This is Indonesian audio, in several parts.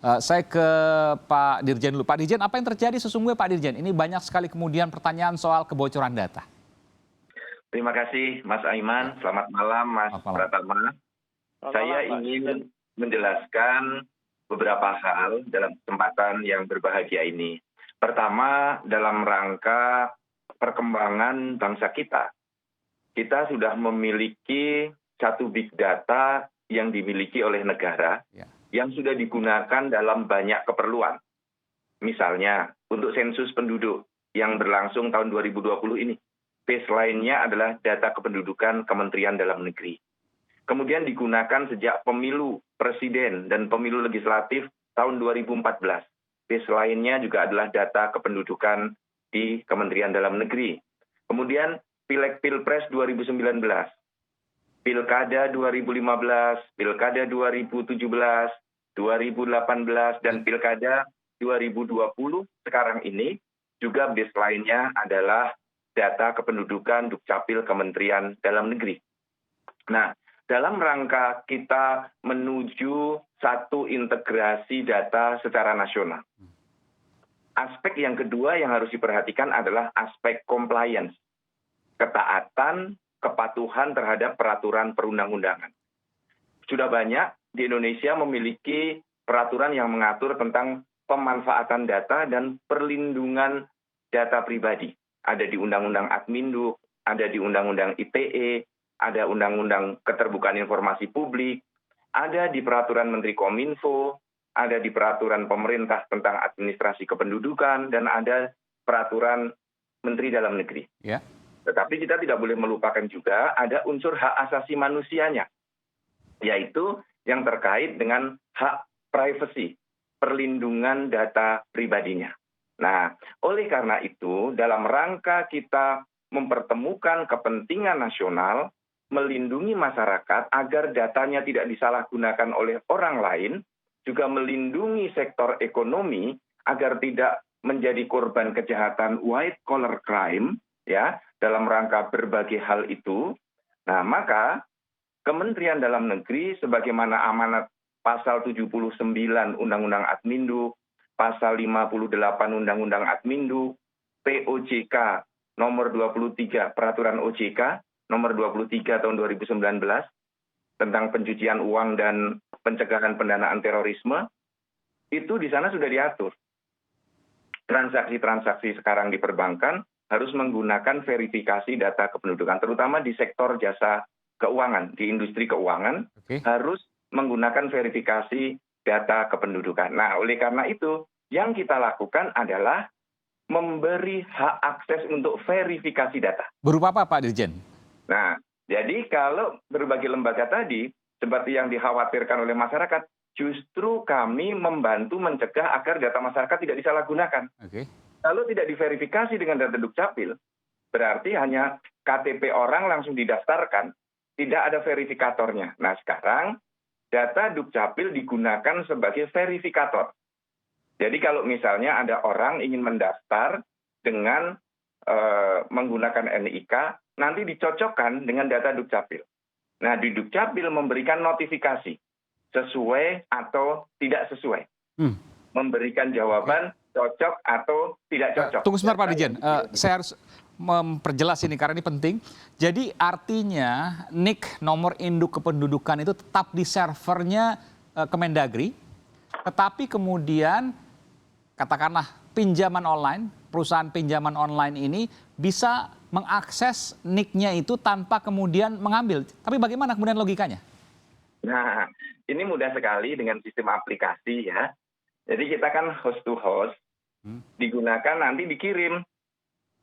Saya ke Pak Dirjen dulu. Pak Dirjen, apa yang terjadi sesungguhnya Pak Dirjen? Ini banyak sekali kemudian pertanyaan soal kebocoran data. Terima kasih Mas Aiman, selamat malam Mas Selamat malam. Pratama. Saya ingin menjelaskan beberapa hal dalam kesempatan yang berbahagia ini. Pertama, dalam rangka perkembangan bangsa kita. Kita sudah memiliki satu big data yang dimiliki oleh negara yang sudah digunakan dalam banyak keperluan. Misalnya, untuk sensus penduduk yang berlangsung tahun 2020 ini. Baseline-nya adalah data kependudukan Kementerian Dalam Negeri. Kemudian digunakan sejak pemilu presiden dan pemilu legislatif tahun 2014. Baseline-nya juga adalah data kependudukan di Kementerian Dalam Negeri. Kemudian Pileg Pilpres 2019, Pilkada 2015, Pilkada 2017, 2018, dan Pilkada 2020 sekarang ini juga baseline-nya adalah data kependudukan Dukcapil Kementerian Dalam Negeri. Nah, dalam rangka kita menuju satu integrasi data secara nasional. Aspek yang kedua yang harus diperhatikan adalah aspek compliance. Ketaatan, kepatuhan terhadap peraturan perundang-undangan. Sudah banyak di Indonesia memiliki peraturan yang mengatur tentang pemanfaatan data dan perlindungan data pribadi. Ada di Undang-Undang Adminduk, ada di Undang-Undang ITE, ada Undang-Undang Keterbukaan Informasi Publik, ada di Peraturan Menteri Kominfo, ada di Peraturan Pemerintah tentang Administrasi Kependudukan, dan ada Peraturan Menteri Dalam Negeri. Ya. Tetapi kita tidak boleh melupakan juga ada unsur hak asasi manusianya, yaitu yang terkait dengan hak privasi, perlindungan data pribadinya. Nah, oleh karena itu, dalam rangka kita mempertemukan kepentingan nasional, melindungi masyarakat agar datanya tidak disalahgunakan oleh orang lain, juga melindungi sektor ekonomi agar tidak menjadi korban kejahatan white collar crime, ya, dalam rangka berbagai hal itu. Nah, maka Kementerian Dalam Negeri sebagaimana amanat pasal 79 Undang-Undang Adminduk, pasal 58 Undang-Undang Adminduk, POJK nomor 23 Peraturan OJK nomor 23 tahun 2019 tentang pencucian uang dan pencegahan pendanaan terorisme, itu di sana sudah diatur. Transaksi-transaksi sekarang di perbankan harus menggunakan verifikasi data kependudukan, terutama di sektor jasa keuangan, di industri keuangan, harus menggunakan verifikasi data kependudukan. Nah, oleh karena itu, yang kita lakukan adalah memberi hak akses untuk verifikasi data. Berupa apa Pak Dirjen? Nah, jadi kalau berbagai lembaga tadi, seperti yang dikhawatirkan oleh masyarakat, justru kami membantu mencegah agar data masyarakat tidak disalahgunakan. Kalau tidak diverifikasi dengan data Dukcapil, berarti hanya KTP orang langsung didaftarkan, tidak ada verifikatornya. Nah, sekarang data Dukcapil digunakan sebagai verifikator. Jadi kalau misalnya ada orang ingin mendaftar dengan menggunakan NIK, nanti dicocokkan dengan data Dukcapil. Nah, di Dukcapil memberikan notifikasi sesuai atau tidak sesuai. Memberikan jawaban cocok atau tidak cocok. Tunggu sebentar Pak Dirjen, saya harus memperjelas ini karena ini penting. Jadi artinya NIK nomor induk kependudukan itu tetap di servernya Kemendagri, tetapi kemudian katakanlah pinjaman online, perusahaan pinjaman online ini bisa mengakses NIK-nya itu tanpa kemudian mengambil. Tapi bagaimana kemudian logikanya? Nah, ini mudah sekali dengan sistem aplikasi ya. Jadi kita kan host to host, digunakan nanti dikirim,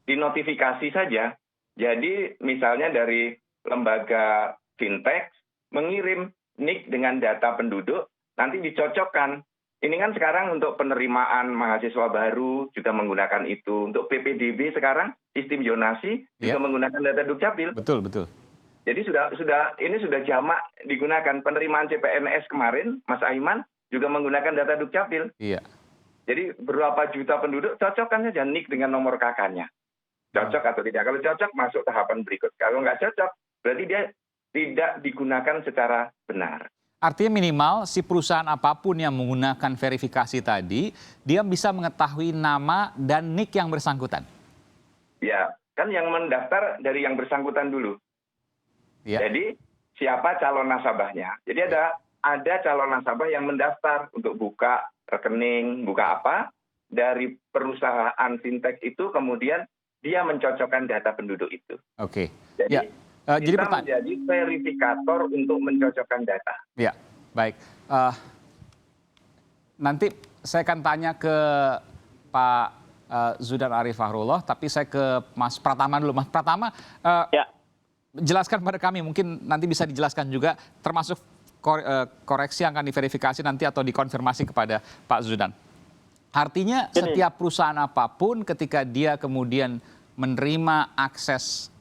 dinotifikasi saja. Jadi misalnya dari lembaga fintech mengirim NIK dengan data penduduk, nanti dicocokkan. Ini kan sekarang untuk penerimaan mahasiswa baru juga menggunakan itu. Untuk PPDB sekarang sistem zonasi juga menggunakan data Dukcapil. Betul, betul. Jadi ini sudah jamak digunakan. Penerimaan CPNS kemarin, Mas Aiman, juga menggunakan data Dukcapil. Iya. Jadi berapa juta penduduk, cocokkan saja NIK dengan nomor KK-nya. Cocok atau tidak. Kalau cocok, masuk tahapan berikut. Kalau nggak cocok, berarti dia tidak digunakan secara benar. Artinya minimal si perusahaan apapun yang menggunakan verifikasi tadi, dia bisa mengetahui nama dan nik yang bersangkutan. Ya, kan yang mendaftar dari yang bersangkutan dulu. Ya. Jadi siapa calon nasabahnya. Jadi ada calon nasabah yang mendaftar untuk buka rekening, buka apa dari perusahaan fintech itu, kemudian dia mencocokkan data penduduk itu. Oke. Jadi Ya. Jadi kita menjadi verifikator untuk mencocokkan data. Ya, baik. Nanti saya akan tanya ke Pak Zudan Arif Fahrullah, tapi saya ke Mas Pratama dulu. Mas Pratama, Ya, jelaskan pada kami, mungkin nanti bisa dijelaskan juga, termasuk koreksi yang akan diverifikasi nanti atau dikonfirmasi kepada Pak Zudan. Artinya setiap perusahaan apapun ketika dia kemudian menerima akses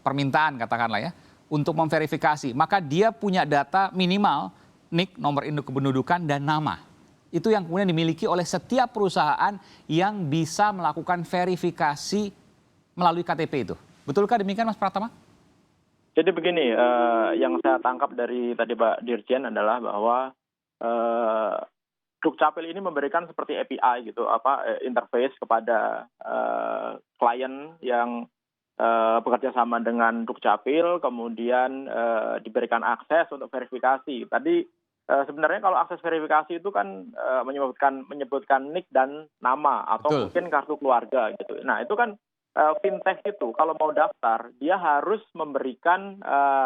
permintaan katakanlah ya untuk memverifikasi, maka dia punya data minimal NIK, nomor induk kependudukan dan nama. Itu yang kemudian dimiliki oleh setiap perusahaan yang bisa melakukan verifikasi melalui KTP itu. Betulkah demikian Mas Pratama? jadi begini, yang saya tangkap dari tadi Pak Dirjen adalah bahwa Dukcapil ini memberikan seperti API gitu, interface kepada klien yang bekerja sama dengan Dukcapil, kemudian diberikan akses untuk verifikasi. Tadi sebenarnya kalau akses verifikasi itu kan menyebutkan nik dan nama atau Betul. mungkin kartu keluarga gitu. Nah itu kan fintech itu kalau mau daftar dia harus memberikan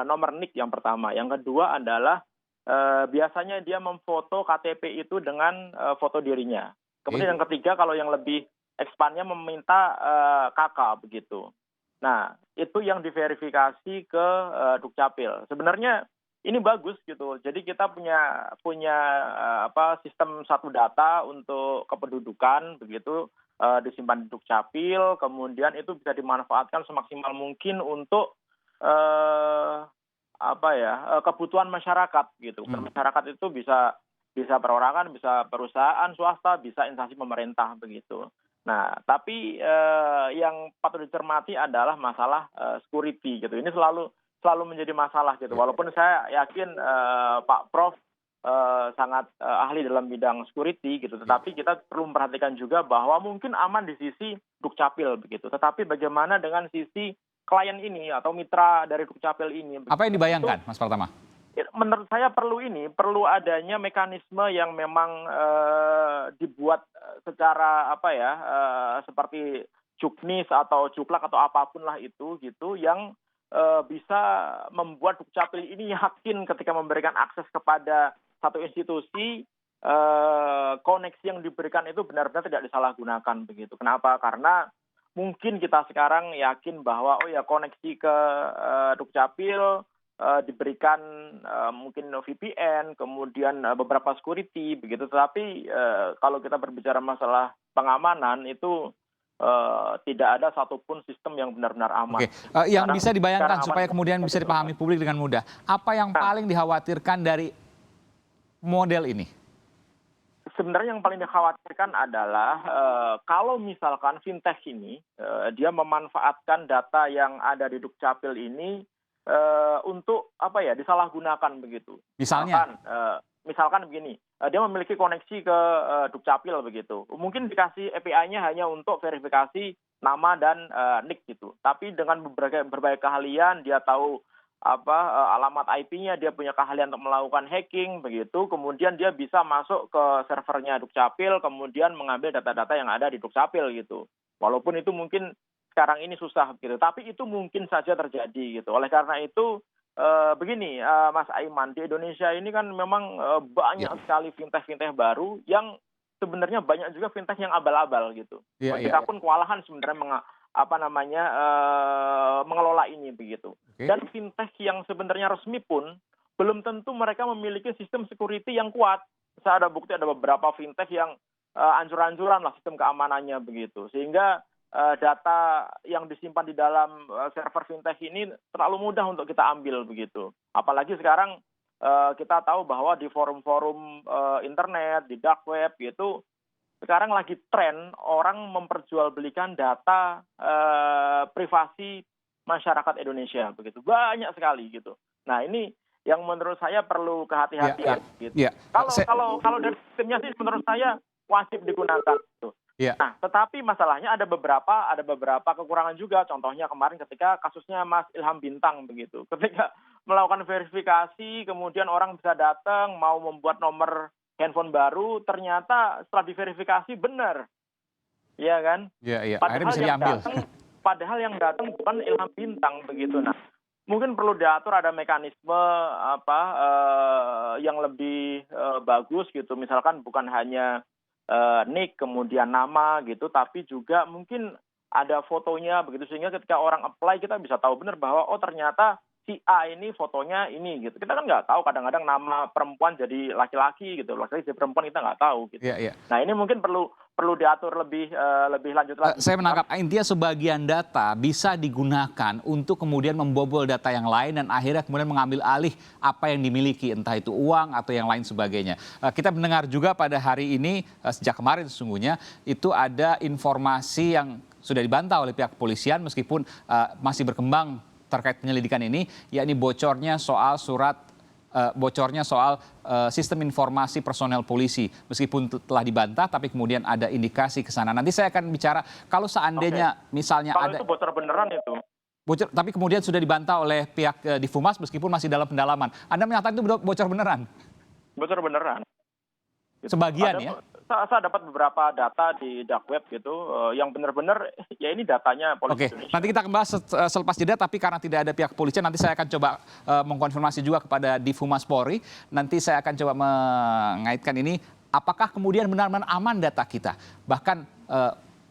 nomor nik yang pertama. Yang kedua adalah biasanya dia memfoto KTP itu dengan foto dirinya. Kemudian yang ketiga kalau yang lebih ekspannya meminta KK begitu. Nah, itu yang diverifikasi ke Dukcapil. Sebenarnya ini bagus gitu. Jadi kita punya sistem satu data untuk kependudukan begitu disimpan di Dukcapil, kemudian itu bisa dimanfaatkan semaksimal mungkin untuk kebutuhan masyarakat gitu. Masyarakat itu bisa perorangan, bisa perusahaan swasta, bisa instansi pemerintah begitu. Nah, tapi yang patut dicermati adalah masalah security gitu. Ini selalu menjadi masalah gitu. Walaupun saya yakin Pak Prof sangat ahli dalam bidang security gitu. Tetapi kita perlu memperhatikan juga bahwa mungkin aman di sisi Dukcapil begitu. Tetapi bagaimana dengan sisi klien ini atau mitra dari Dukcapil ini? Apa yang dibayangkan, Mas Pratama? Menurut saya perlu adanya mekanisme yang memang dibuat secara seperti Juknis atau Juklak atau apapun lah itu gitu yang bisa membuat Dukcapil ini yakin ketika memberikan akses kepada satu institusi koneksi yang diberikan itu benar-benar tidak disalahgunakan begitu. Kenapa? Karena mungkin kita sekarang yakin bahwa koneksi ke Dukcapil diberikan mungkin VPN, kemudian beberapa security begitu. Tetapi kalau kita berbicara masalah pengamanan itu tidak ada satupun sistem yang benar-benar aman. Oke, yang bisa dibayangkan supaya kemudian bisa dipahami publik dengan mudah. Apa yang paling dikhawatirkan dari model ini? Sebenarnya yang paling dikhawatirkan adalah kalau misalkan fintech ini dia memanfaatkan data yang ada di Dukcapil ini untuk disalahgunakan begitu. Misalkan begini, dia memiliki koneksi ke Dukcapil begitu. Mungkin dikasih API-nya hanya untuk verifikasi nama dan nik gitu. Tapi dengan berbagai keahlian, dia tahu alamat IP-nya, dia punya keahlian untuk melakukan hacking begitu. Kemudian dia bisa masuk ke servernya Dukcapil, kemudian mengambil data-data yang ada di Dukcapil gitu. Walaupun itu mungkin sekarang ini susah gitu, tapi itu mungkin saja terjadi gitu. Oleh karena itu begini Mas Aiman, di Indonesia ini kan memang banyak sekali fintech baru yang sebenarnya banyak juga fintech yang abal-abal gitu. Kita pun kewalahan sebenarnya mengelola ini begitu. Dan fintech yang sebenarnya resmi pun belum tentu mereka memiliki sistem security yang kuat. Saya ada bukti ada beberapa fintech yang ancur-ancuran lah sistem keamanannya begitu. Sehingga data yang disimpan di dalam server fintech ini terlalu mudah untuk kita ambil begitu. Apalagi sekarang kita tahu bahwa di forum-forum internet, di dark web gitu, sekarang lagi tren orang memperjualbelikan data privasi masyarakat Indonesia begitu. Banyak sekali gitu. Nah, ini yang menurut saya perlu kehati-hatian. Gitu. Ya. Kalau dari sistemnya sih menurut saya wajib digunakan. Gitu. Ya. Nah, tetapi masalahnya ada beberapa kekurangan juga. Contohnya kemarin ketika kasusnya Mas Ilham Bintang begitu. Ketika melakukan verifikasi, kemudian orang bisa datang mau membuat nomor handphone baru, ternyata setelah diverifikasi benar. Iya kan? Iya. Akhirnya bisa diambil. Padahal yang datang bukan Ilham Bintang begitu. Nah, mungkin perlu diatur ada mekanisme yang lebih bagus gitu. Misalkan bukan hanya nick kemudian nama gitu, tapi juga mungkin ada fotonya begitu sehingga ketika orang apply kita bisa tahu benar bahwa oh ternyata si A ini fotonya ini gitu. Kita kan nggak tahu kadang-kadang nama perempuan jadi laki-laki gitu, laki-laki jadi perempuan kita nggak tahu gitu. Iya. Nah ini mungkin perlu diatur lebih lanjut lagi. Saya menangkap intinya sebagian data bisa digunakan untuk kemudian membobol data yang lain dan akhirnya kemudian mengambil alih apa yang dimiliki, entah itu uang atau yang lain sebagainya. Kita mendengar juga pada hari ini, sejak kemarin sesungguhnya, itu ada informasi yang sudah dibantah oleh pihak kepolisian meskipun masih berkembang terkait penyelidikan ini, yakni bocornya soal sistem informasi personel polisi. Meskipun telah dibantah, tapi kemudian ada indikasi ke sana. Nanti saya akan bicara kalau seandainya misalnya kalau ada... itu bocor beneran itu. Bocor, tapi kemudian sudah dibantah oleh pihak di Fumas meskipun masih dalam pendalaman. Anda menyatakan itu bocor beneran? Bocor beneran. Sebagian ya? Saya dapat beberapa data di dark web gitu, yang benar-benar ya ini datanya polisi Indonesia. Nanti kita akan bahas selepas jeda, tapi karena tidak ada pihak kepolisian, nanti saya akan coba mengkonfirmasi juga kepada Difumas Polri. Nanti saya akan coba mengaitkan ini, apakah kemudian benar-benar aman data kita. Bahkan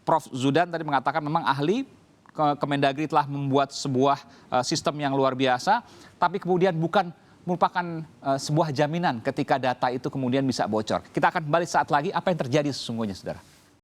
Prof. Zudan tadi mengatakan memang ahli Kemendagri telah membuat sebuah sistem yang luar biasa, tapi kemudian bukan merupakan sebuah jaminan ketika data itu kemudian bisa bocor. Kita akan kembali saat lagi apa yang terjadi sesungguhnya, saudara.